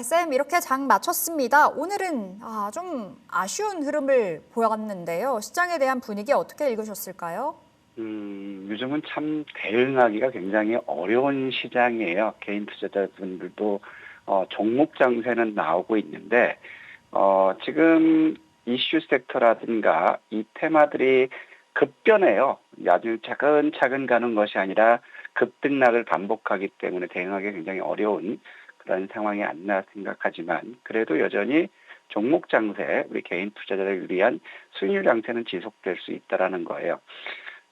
쌤, 이렇게 장 마쳤습니다. 오늘은 좀 아쉬운 흐름을 보였는데요. 시장에 대한 분위기 어떻게 읽으셨을까요? 요즘은 참 대응하기가 굉장히 어려운 시장이에요. 개인 투자자분들도 종목 장세는 나오고 있는데 지금 이슈 섹터라든가 이 테마들이 급변해요. 아주 차근차근 가는 것이 아니라 급등락을 반복하기 때문에 대응하기 굉장히 어려운 그런 상황이 아니나 생각하지만 그래도 여전히 종목 장세, 우리 개인 투자자를 위한 수익률 장세는 지속될 수 있다라는 거예요.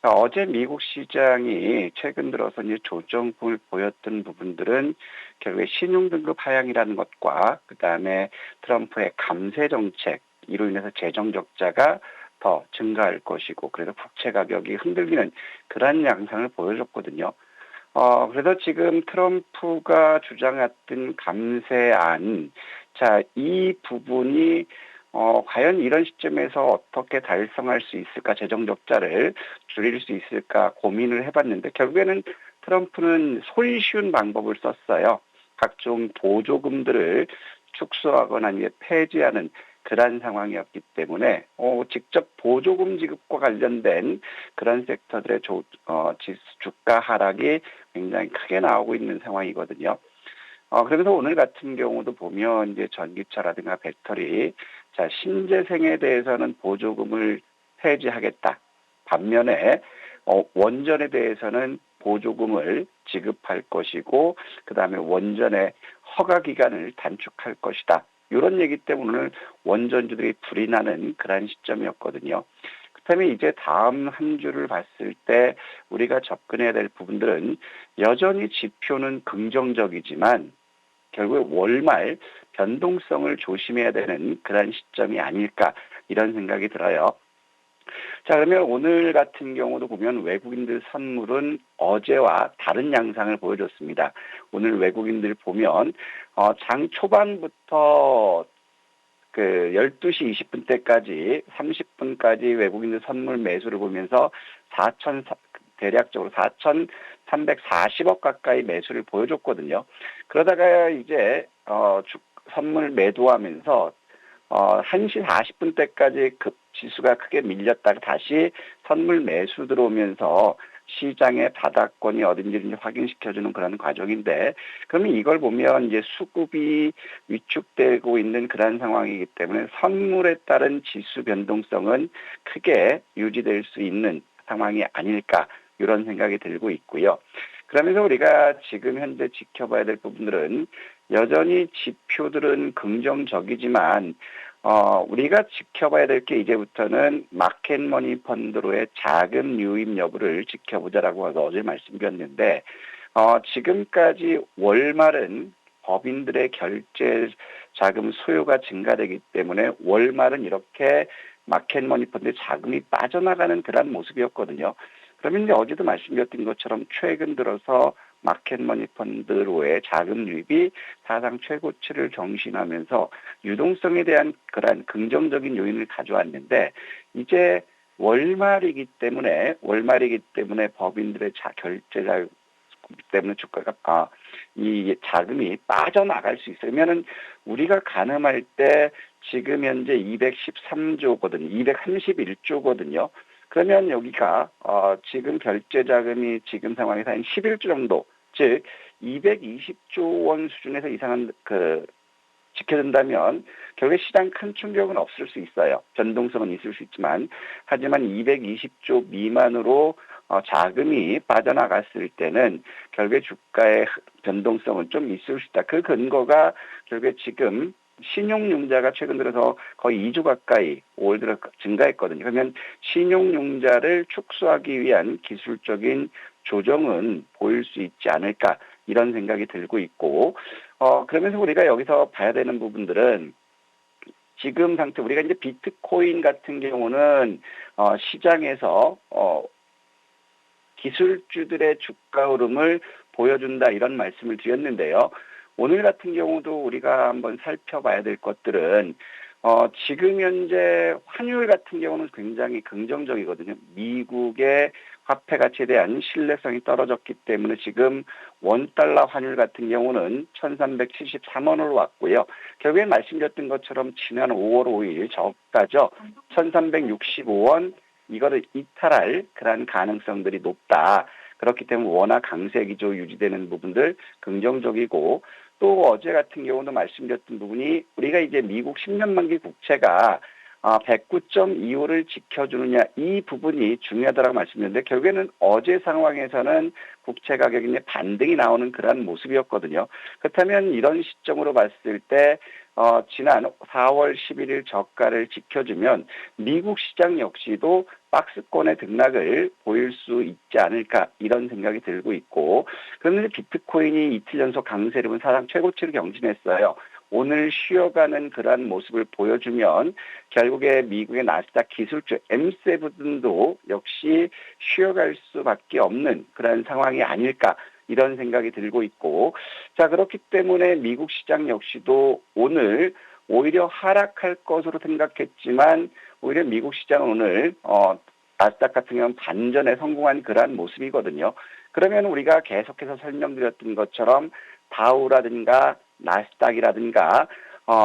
어제 미국 시장이 최근 들어서 이제 조정을 보였던 부분들은 결국에 신용등급 하향이라는 것과 그 다음에 트럼프의 감세 정책 이로 인해서 재정 적자가 더 증가할 것이고 그래서 국채 가격이 흔들리는 그런 양상을 보여줬거든요. 그래서 지금 트럼프가 주장했던 감세안, 자, 이 부분이 과연 이런 시점에서 어떻게 달성할 수 있을까, 재정 적자를 줄일 수 있을까 고민을 해봤는데 결국에는 트럼프는 손이 쉬운 방법을 썼어요. 각종 보조금들을 축소하거나 아니면 폐지하는 그런 상황이었기 때문에 직접 보조금 지급과 관련된 그런 섹터들의 주가 하락이 굉장히 크게 나오고 있는 상황이거든요. 그래서 오늘 같은 경우도 보면 이제 전기차라든가 배터리, 자, 신재생에 대해서는 보조금을 폐지하겠다. 반면에 원전에 대해서는 보조금을 지급할 것이고 그다음에 원전의 허가 기간을 단축할 것이다. 이런 얘기 때문에 오늘 원전주들이 불이 나는 그런 시점이었거든요. 그렇다면 이제 다음 한 주를 봤을 때 우리가 접근해야 될 부분들은 여전히 지표는 긍정적이지만 결국에 월말 변동성을 조심해야 되는 그런 시점이 아닐까 이런 생각이 들어요. 자, 그러면 오늘 같은 경우도 보면 외국인들 선물은 어제와 다른 양상을 보여줬습니다. 오늘 외국인들 보면 장 초반부터 그 12시 20분 때까지 30분까지 외국인들 선물 매수를 보면서 대략적으로 4,340억 가까이 매수를 보여줬거든요. 그러다가 이제 선물 매도하면서 1시 40분 때까지 지수가 크게 밀렸다가 다시 선물 매수 들어오면서 시장의 바닥권이 어딘지 확인시켜주는 그런 과정인데, 그러면 이걸 보면 이제 수급이 위축되고 있는 그런 상황이기 때문에 선물에 따른 지수 변동성은 크게 유지될 수 있는 상황이 아닐까 이런 생각이 들고 있고요. 그러면서 우리가 지금 현재 지켜봐야 될 부분들은 여전히 지표들은 긍정적이지만 우리가 지켜봐야 될 게 이제부터는 마켓머니 펀드로의 자금 유입 여부를 지켜보자라고 어제 말씀드렸는데 지금까지 월말은 법인들의 결제 자금 소요가 증가되기 때문에 월말은 이렇게 마켓머니 펀드의 자금이 빠져나가는 그런 모습이었거든요. 그러면 이제 어제도 말씀드렸던 것처럼 최근 들어서 마켓머니 펀드로의 자금 유입이 사상 최고치를 경신하면서 유동성에 대한 그러한 긍정적인 요인을 가져왔는데 이제 월말이기 때문에 법인들의 결제 자금 때문에 주가가 이 자금이 빠져나갈 수 있어요. 그러면은 우리가 가늠할 때 지금 현재 213조거든요. 231조거든요. 그러면 여기가 지금 결제 자금이 지금 상황에서 한 11조 정도, 즉 220조 원 수준에서 이상한 지켜진다면 결국에 시장 큰 충격은 없을 수 있어요. 변동성은 있을 수 있지만 하지만 220조 미만으로 자금이 빠져나갔을 때는 결국에 주가의 변동성은 좀 있을 수 있다. 그 근거가 결국에 지금 신용융자가 최근 들어서 거의 2조 가까이 올 들어 증가했거든요. 그러면 신용융자를 축소하기 위한 기술적인 조정은 보일 수 있지 않을까 이런 생각이 들고 있고 그러면서 우리가 여기서 봐야 되는 부분들은 지금 상태 우리가 이제 비트코인 같은 경우는 시장에서 기술주들의 주가 흐름을 보여준다 이런 말씀을 드렸는데요. 오늘 같은 경우도 우리가 한번 살펴봐야 될 것들은 지금 현재 환율 같은 경우는 굉장히 긍정적이거든요. 미국의 화폐 가치에 대한 신뢰성이 떨어졌기 때문에 지금 원달러 환율 같은 경우는 1373원으로 왔고요. 결국에 말씀드렸던 것처럼 지난 5월 5일 저가죠. 1365원 이거를 이탈할 그런 가능성들이 높다. 그렇기 때문에 워낙 강세 기조 유지되는 부분들 긍정적이고 또 어제 같은 경우도 말씀드렸던 부분이 우리가 이제 미국 10년 만기 국채가 109.25를 지켜주느냐 이 부분이 중요하다고 말씀드렸는데 결국에는 어제 상황에서는 국채 가격이 반등이 나오는 그런 모습이었거든요. 그렇다면 이런 시점으로 봤을 때 지난 4월 11일 저가를 지켜주면 미국 시장 역시도 박스권의 등락을 보일 수 있지 않을까 이런 생각이 들고 있고 그런데 비트코인이 이틀 연속 강세를 본 사상 최고치를 경신했어요. 오늘 쉬어가는 그러한 모습을 보여주면 결국에 미국의 나스닥 기술주 M7도 역시 쉬어갈 수밖에 없는 그런 상황이 아닐까 이런 생각이 들고 있고 자 그렇기 때문에 미국 시장 역시도 오늘 오히려 하락할 것으로 생각했지만 오히려 미국 시장은 오늘 나스닥 같은 경우는 반전에 성공한 그러한 모습이거든요. 그러면 우리가 계속해서 설명드렸던 것처럼 다우라든가 나스닥이라든가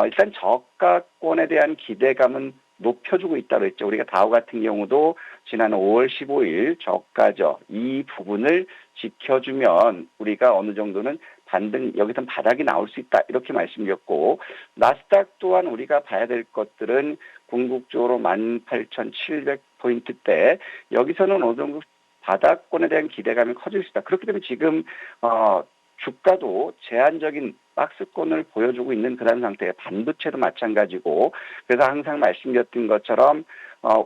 일단 저가권에 대한 기대감은 높여주고 있다고 했죠. 우리가 다우 같은 경우도 지난 5월 15일 저가죠. 이 부분을 지켜주면 우리가 어느 정도는 반등 여기서 바닥이 나올 수 있다 이렇게 말씀드렸고 나스닥 또한 우리가 봐야 될 것들은 궁극적으로 18,700포인트대 여기서는 어느 정도 바닥권에 대한 기대감이 커질 수 있다. 그렇기 때문에 지금 주가도 제한적인 박스권을 보여주고 있는 그런 상태에 반도체도 마찬가지고 그래서 항상 말씀드렸던 것처럼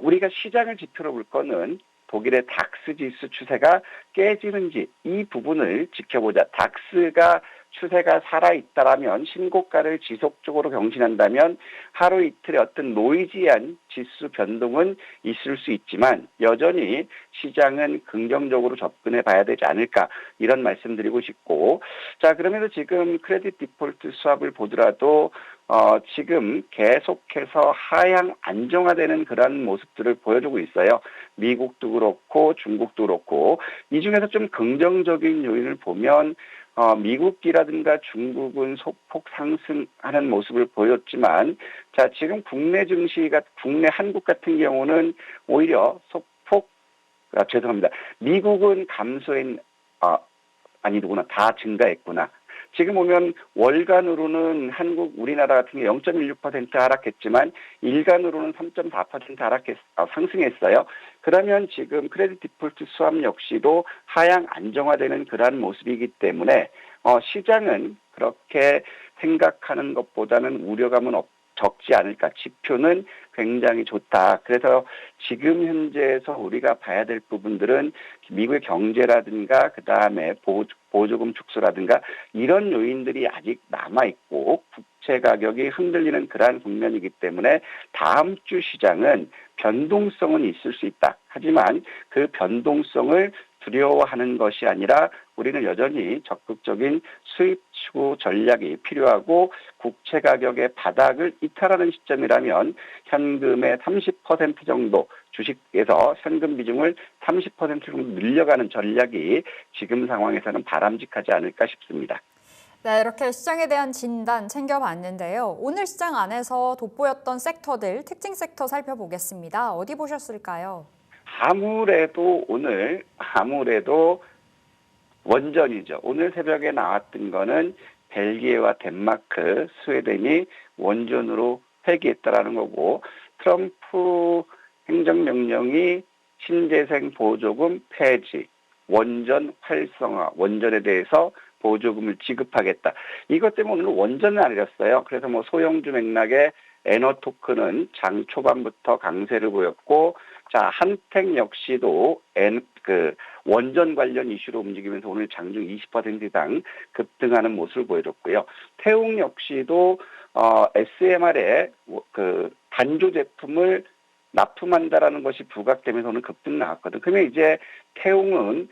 우리가 시장을 지표로 볼 거는 독일의 닥스 지수 추세가 깨지는지 이 부분을 지켜보자. 닥스가 추세가 살아있다라면 신고가를 지속적으로 경신한다면 하루 이틀의 어떤 노이지한 지수 변동은 있을 수 있지만 여전히 시장은 긍정적으로 접근해 봐야 되지 않을까 이런 말씀드리고 싶고 자 그러면서 지금 크레딧 디폴트 수합을 보더라도 지금 계속해서 하향 안정화되는 그런 모습들을 보여주고 있어요. 미국도 그렇고 중국도 그렇고 이 중에서 좀 긍정적인 요인을 보면 미국이라든가 중국은 소폭 상승하는 모습을 보였지만 자 지금 국내 증시가 국내 한국 같은 경우는 오히려 소폭 죄송합니다. 미국은 감소인 아니구나 다 증가했구나. 지금 보면 월간으로는 한국, 우리나라 같은 경우 0.16% 하락했지만 일간으로는 3.4% 상승했어요. 그러면 지금 크레딧 디폴트 수합 역시도 하향 안정화되는 그러한 모습이기 때문에 시장은 그렇게 생각하는 것보다는 우려감은 적지 않을까. 지표는 굉장히 좋다. 그래서 지금 현재에서 우리가 봐야 될 부분들은 미국의 경제라든가 그다음에 보조금 축소라든가 이런 요인들이 아직 남아있고 국채 가격이 흔들리는 그러한 국면이기 때문에 다음 주 시장은 변동성은 있을 수 있다. 하지만 그 변동성을 두려워하는 것이 아니라 우리는 여전히 적극적인 수입 추구 전략이 필요하고 국채 가격의 바닥을 이탈하는 시점이라면 현금의 30% 정도 주식에서 현금 비중을 30% 정도 늘려가는 전략이 지금 상황에서는 바람직하지 않을까 싶습니다. 네, 이렇게 시장에 대한 진단 챙겨봤는데요. 오늘 시장 안에서 돋보였던 섹터들, 특징 섹터 살펴보겠습니다. 어디 보셨을까요? 아무래도 원전이죠. 오늘 새벽에 나왔던 거는 벨기에와 덴마크, 스웨덴이 원전으로 회귀했다라는 거고 트럼프 행정명령이 신재생 보조금 폐지, 원전 활성화, 원전에 대해서 보조금을 지급하겠다. 이것 때문에 오늘 원전을 안 내렸어요. 그래서 소형주 맥락의 에너토크는 장 초반부터 강세를 보였고, 자, 한택 역시도 원전 관련 이슈로 움직이면서 오늘 장중 20% 이상 급등하는 모습을 보여줬고요. 태웅 역시도 SMR에 단조 제품을 납품한다라는 것이 부각되면서 오늘 급등 나왔거든. 그러면 이제 태웅은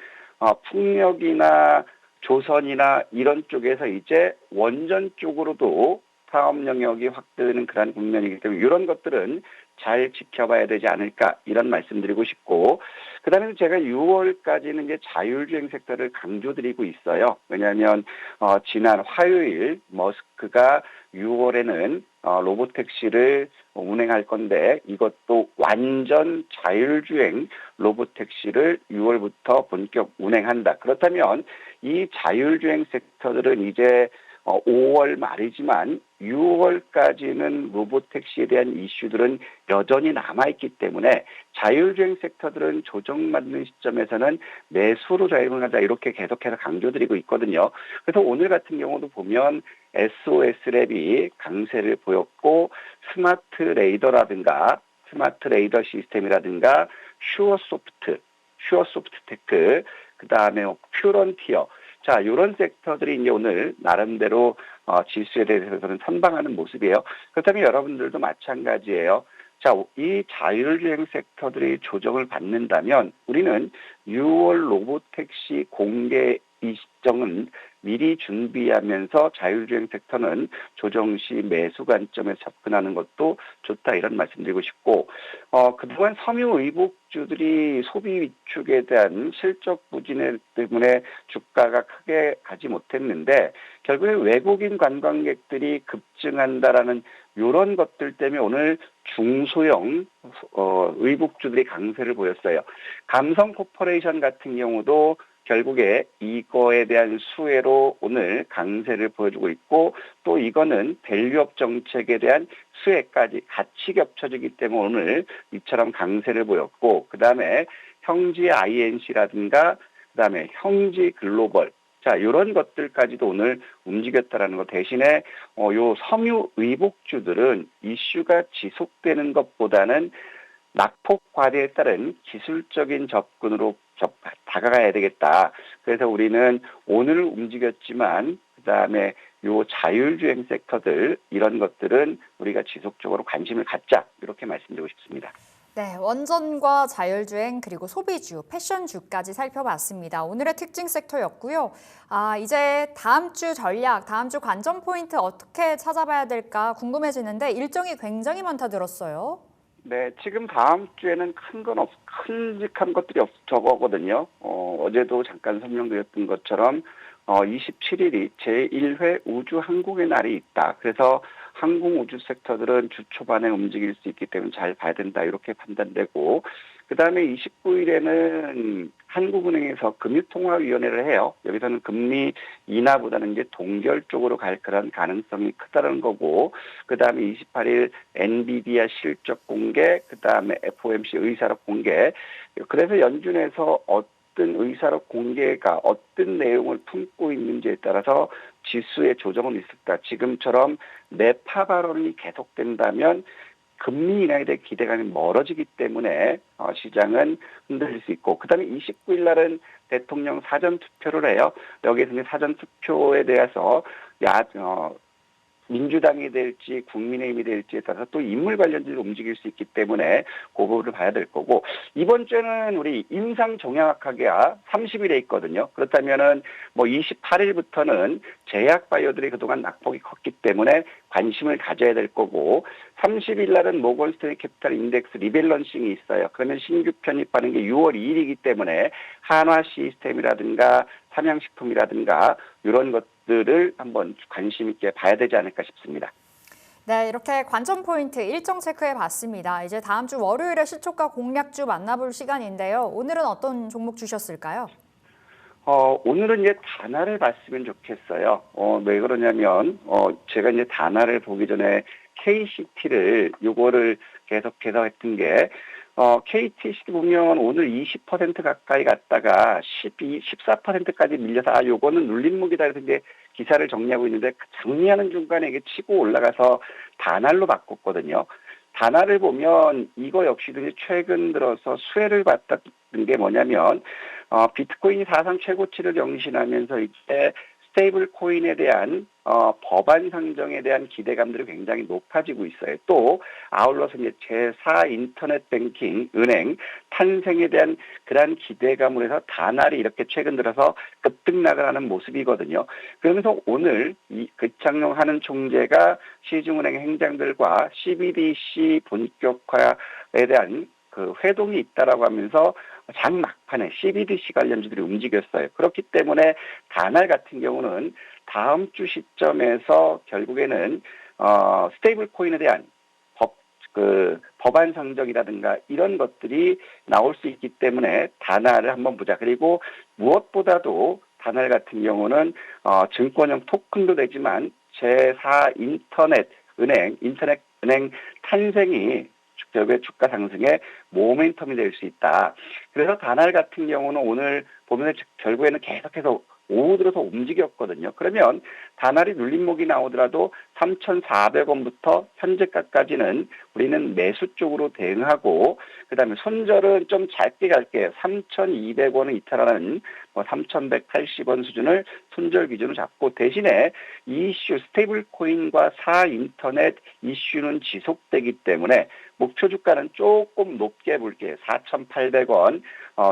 풍력이나 조선이나 이런 쪽에서 이제 원전 쪽으로도 사업 영역이 확대되는 그러한 국면이기 때문에 이런 것들은 잘 지켜봐야 되지 않을까 이런 말씀드리고 싶고 그다음에 제가 6월까지는 이제 자율주행 섹터를 강조드리고 있어요. 왜냐하면 지난 화요일 머스크가 6월에는 로보택시를 운행할 건데 이것도 완전 자율주행 로보택시를 6월부터 본격 운행한다. 그렇다면 이 자율주행 섹터들은 이제 5월 말이지만 6월까지는 로보택시에 대한 이슈들은 여전히 남아있기 때문에 자율주행 섹터들은 조정받는 시점에서는 매수로 자율하자 이렇게 계속해서 강조드리고 있거든요. 그래서 오늘 같은 경우도 보면 SOS랩이 강세를 보였고 스마트 레이더 시스템이라든가 슈어소프트 테크, 그 다음에 퓨런티어 자, 이런 섹터들이 이제 오늘 나름대로 지수에 대해서는 선방하는 모습이에요. 그렇다면 여러분들도 마찬가지예요. 자, 이 자율주행 섹터들이 조정을 받는다면 우리는 6월 로보택시 공개 일정은 미리 준비하면서 자율주행 섹터는 조정 시 매수 관점에 접근하는 것도 좋다 이런 말씀드리고 싶고 그동안 섬유 의복주들이 소비 위축에 대한 실적 부진 때문에 주가가 크게 가지 못했는데 결국에 외국인 관광객들이 급증한다라는 이런 것들 때문에 오늘 중소형 의복주들이 강세를 보였어요. 감성 코퍼레이션 같은 경우도 결국에 이거에 대한 수혜로 오늘 강세를 보여주고 있고 또 이거는 밸류업 정책에 대한 수혜까지 같이 겹쳐지기 때문에 오늘 이처럼 강세를 보였고 그다음에 형지 INC라든가 그다음에 형지 글로벌 자, 이런 것들까지도 오늘 움직였다라는 것 대신에 요 섬유 의복주들은 이슈가 지속되는 것보다는 낙폭 과대에 따른 기술적인 접근으로 다가가야 되겠다. 그래서 우리는 오늘 움직였지만 그다음에 요 자율주행 섹터들 이런 것들은 우리가 지속적으로 관심을 갖자 이렇게 말씀드리고 싶습니다. 네, 원전과 자율주행 그리고 소비주, 패션주까지 살펴봤습니다. 오늘의 특징 섹터였고요. 이제 다음 주 전략, 다음 주 관전 포인트 어떻게 찾아봐야 될까 궁금해지는데 일정이 굉장히 많다 들었어요. 네, 지금 다음 주에는 큼직한 것들이 적거든요. 어제도 잠깐 설명드렸던 것처럼 27일이 제1회 우주항공의 날이 있다. 그래서 항공우주 섹터들은 주 초반에 움직일 수 있기 때문에 잘 봐야 된다. 이렇게 판단되고 그다음에 29일에는 한국은행에서 금융통화위원회를 해요. 여기서는 금리 인하보다는 이제 동결 쪽으로 갈 그런 가능성이 크다는 거고 그다음에 28일 엔비디아 실적 공개, 그다음에 FOMC 의사록 공개. 그래서 연준에서 어떤 의사록 공개가 어떤 내용을 품고 있는지에 따라서 지수의 조정은 있었다. 지금처럼 매파 발언이 계속된다면 금리 인하에 대해 기대감이 멀어지기 때문에 시장은 흔들릴 수 있고 그다음에 29일 날은 대통령 사전투표를 해요. 여기에서 사전투표에 대해서 민주당이 될지 국민의힘이 될지에 따라서 또 인물 관련주로 움직일 수 있기 때문에 그 부분을 봐야 될 거고 이번 주에는 우리 임상종양학회가 30일에 있거든요. 그렇다면은 28일부터는 제약바이오들이 그동안 낙폭이 컸기 때문에 관심을 가져야 될 거고 30일 날은 모건스탠리 캐피탈 인덱스 리밸런싱이 있어요. 그러면 신규 편입하는 게 6월 2일이기 때문에 한화 시스템이라든가 삼양식품이라든가 이런 것들을 한번 관심 있게 봐야 되지 않을까 싶습니다. 네, 이렇게 관전 포인트 일정 체크해 봤습니다. 이제 다음 주 월요일에 시초가 공략주 만나볼 시간인데요. 오늘은 어떤 종목 주셨을까요? 오늘은 이제 단화를 봤으면 좋겠어요. 왜 그러냐면, 제가 이제 단화를 보기 전에 KCT를 요거를 계속해서 했던 게, KTC 보면 오늘 20% 가까이 갔다가 14%까지 밀려서, 요거는 눌림목이다 해서 이제 기사를 정리하고 있는데, 정리하는 중간에 이게 치고 올라가서 단화로 바꿨거든요. 단화를 보면 이거 역시도 이제 최근 들어서 수혜를 봤던 게 뭐냐면, 비트코인이 사상 최고치를 경신하면서 이제 스테이블 코인에 대한 법안 상정에 대한 기대감들이 굉장히 높아지고 있어요. 또 아울러서 이제 제4 인터넷 뱅킹 은행 탄생에 대한 그러한 기대감으로 해서 다날이 이렇게 최근 들어서 급등락을 하는 모습이거든요. 그러면서 오늘 이 극창룡 총재가 시중은행 행장들과 CBDC 본격화에 대한 그 회동이 있다라고 하면서 장 막판에 CBDC 관련주들이 움직였어요. 그렇기 때문에 다날 같은 경우는 다음 주 시점에서 결국에는 스테이블 코인에 대한 법안 상정이라든가 이런 것들이 나올 수 있기 때문에 다날을 한번 보자. 그리고 무엇보다도 다날 같은 경우는 증권형 토큰도 되지만 제4 인터넷 은행 탄생이 결국에 주가 상승의 모멘텀이 될 수 있다. 그래서 다날 같은 경우는 오늘 보면 결국에는 계속해서 오후 들어서 움직였거든요. 그러면 다날이 눌림목이 나오더라도 3,400원부터 현재가까지는 우리는 매수 쪽으로 대응하고 그다음에 손절은 좀 짧게 갈게요. 3,200원을 이탈하는 3,180원 수준을 손절 기준으로 잡고 대신에 이 이슈 스테이블 코인과 4인터넷 이슈는 지속되기 때문에 목표 주가는 조금 높게 볼게요. 4,800원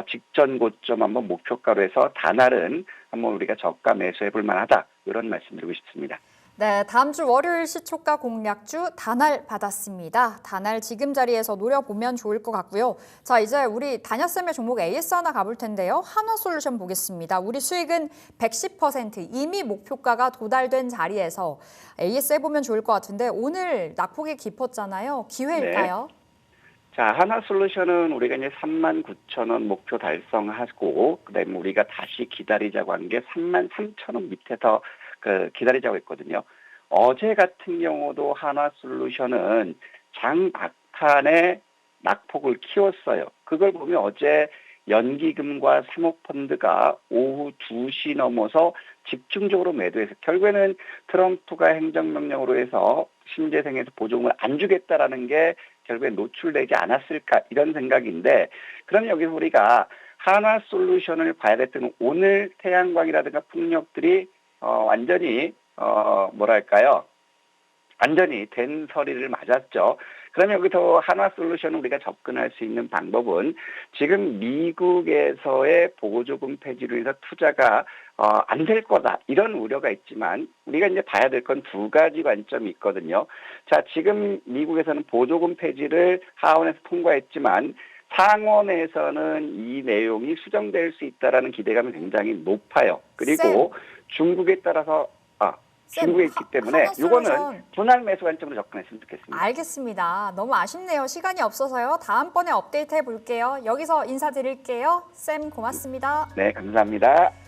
직전 고점 한번 목표가로 해서 다날은 한번 우리가 저가 매수해 볼 만하다. 이런 말씀드리고 싶습니다. 네, 다음 주 월요일 시초가 공략주 다날 받았습니다. 다날 지금 자리에서 노려보면 좋을 것 같고요. 자, 이제 우리 다녀쌤의 종목 AS 하나 가볼 텐데요. 한화솔루션 보겠습니다. 우리 수익은 110% 이미 목표가가 도달된 자리에서 AS 해보면 좋을 것 같은데 오늘 낙폭이 깊었잖아요. 기회일까요? 네. 자, 하나솔루션은 우리가 이제 39,000원 목표 달성하고 그다음에 우리가 다시 기다리자고 한 게 33,000원 밑에서 기다리자고 했거든요. 어제 같은 경우도 하나솔루션은 장 막판에 낙폭을 키웠어요. 그걸 보면 어제 연기금과 사모펀드가 오후 2시 넘어서 집중적으로 매도해서 결국에는 트럼프가 행정명령으로 해서 신재생에서 보조금을 안 주겠다라는 게 결국에 노출되지 않았을까 이런 생각인데 그럼 여기서 우리가 하나솔루션을 봐야 됐던 오늘 태양광이라든가 풍력들이 완전히 완전히 된 서리를 맞았죠. 그러면 여기서 하나솔루션을 우리가 접근할 수 있는 방법은 지금 미국에서의 보조금 폐지로 해서 투자가 안 될 거다 이런 우려가 있지만 우리가 이제 봐야 될 건 두 가지 관점이 있거든요. 자, 지금 미국에서는 보조금 폐지를 하원에서 통과했지만 상원에서는 이 내용이 수정될 수 있다라는 기대감이 굉장히 높아요. 그리고 중국에 따라서 중국에 있기 때문에 이거는 분할 매수 관점으로 접근했으면 좋겠습니다. 알겠습니다. 너무 아쉽네요. 시간이 없어서요. 다음번에 업데이트 해볼게요. 여기서 인사드릴게요. 쌤 고맙습니다. 네, 감사합니다.